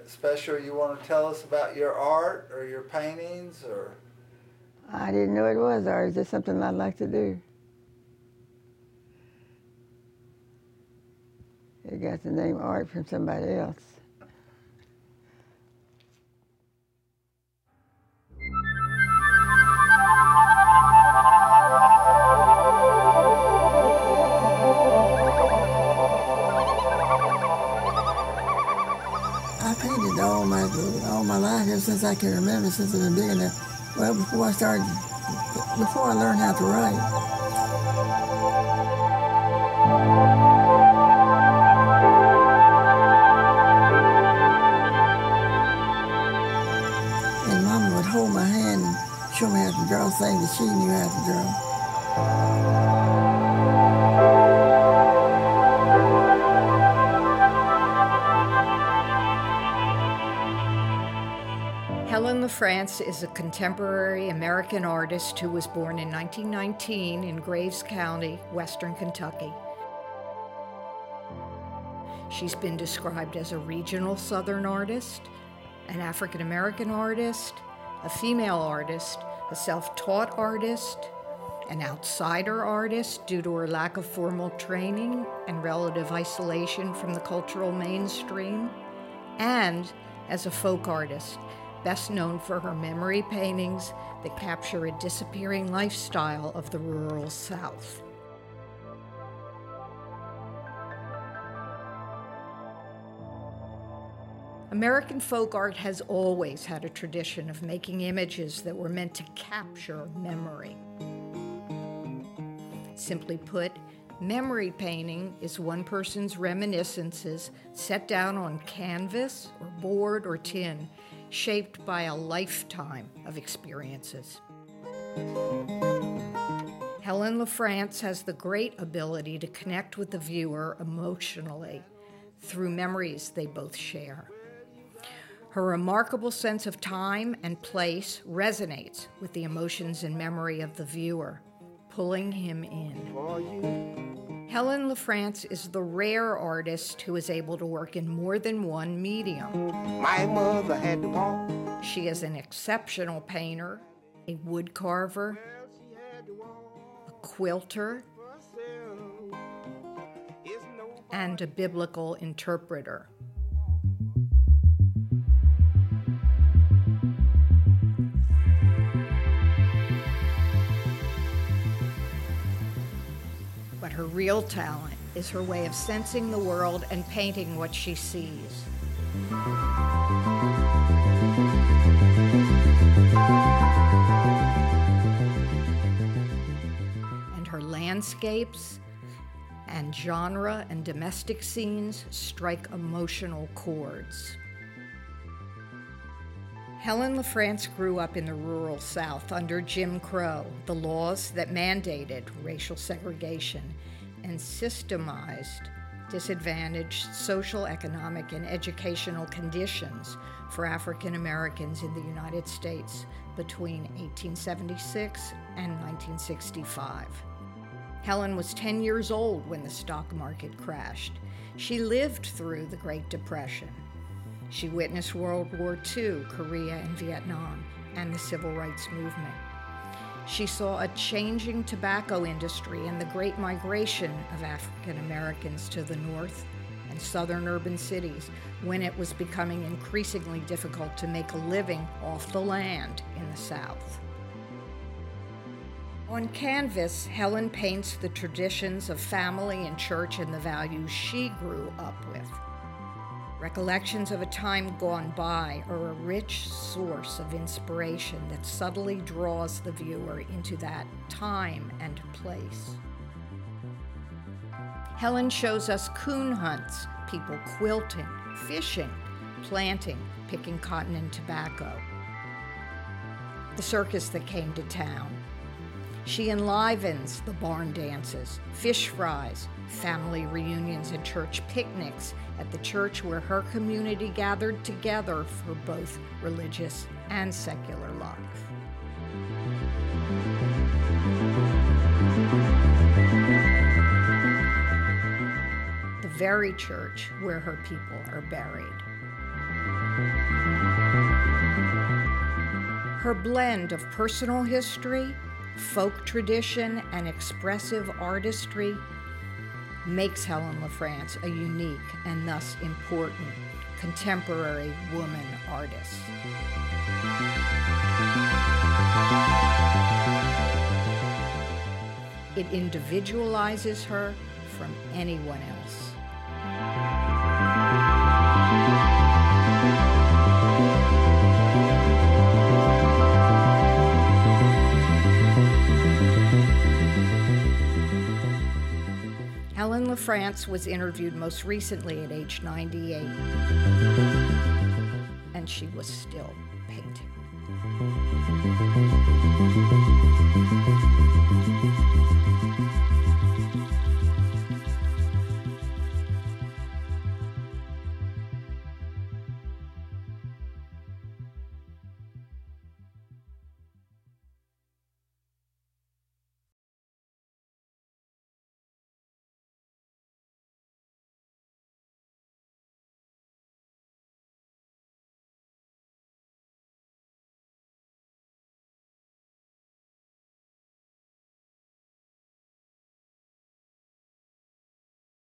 Special you want to tell us about your art or your paintings? Or I didn't know it was art. It's just something I like to do. It got the name art from somebody else. I painted all my life, ever since I can remember, since I've been big enough. Well, before I learned how to write. And Mama would hold my hand and show me how to draw things that she knew how to draw. Helen LaFrance is a contemporary American artist who was born in 1919 in Graves County, Western Kentucky. She's been described as a regional Southern artist, an African American artist, a female artist, a self-taught artist, an outsider artist due to her lack of formal training and relative isolation from the cultural mainstream, and as a folk artist, best known for her memory paintings that capture a disappearing lifestyle of the rural South. American folk art has always had a tradition of making images that were meant to capture memory. Simply put, memory painting is one person's reminiscences set down on canvas or board or tin, shaped by a lifetime of experiences. Helen LaFrance has the great ability to connect with the viewer emotionally through memories they both share. Her remarkable sense of time and place resonates with the emotions and memory of the viewer, pulling him in. Helen LaFrance is the rare artist who is able to work in more than one medium. My mother had to walk. She is an exceptional painter, a wood carver, a quilter, and a biblical interpreter. But her real talent is her way of sensing the world and painting what she sees. And her landscapes and genre and domestic scenes strike emotional chords. Helen LaFrance grew up in the rural South under Jim Crow, the laws that mandated racial segregation and systemized disadvantaged social, economic, and educational conditions for African Americans in the United States between 1876 and 1965. Helen was 10 years old when the stock market crashed. She lived through the Great Depression. She witnessed World War II, Korea and Vietnam, and the Civil Rights Movement. She saw a changing tobacco industry and the great migration of African Americans to the north and southern urban cities when it was becoming increasingly difficult to make a living off the land in the South. On canvas, Helen paints the traditions of family and church and the values she grew up with. Recollections of a time gone by are a rich source of inspiration that subtly draws the viewer into that time and place. Helen shows us coon hunts, people quilting, fishing, planting, picking cotton and tobacco. The circus that came to town. She enlivens the barn dances, fish fries, family reunions, and church picnics at the church where her community gathered together for both religious and secular life. The very church where her people are buried. Her blend of personal history, folk tradition, and expressive artistry makes Helen LaFrance a unique and thus important contemporary woman artist. It individualizes her from anyone else. Helen LaFrance was interviewed most recently at age 98, and she was still painting.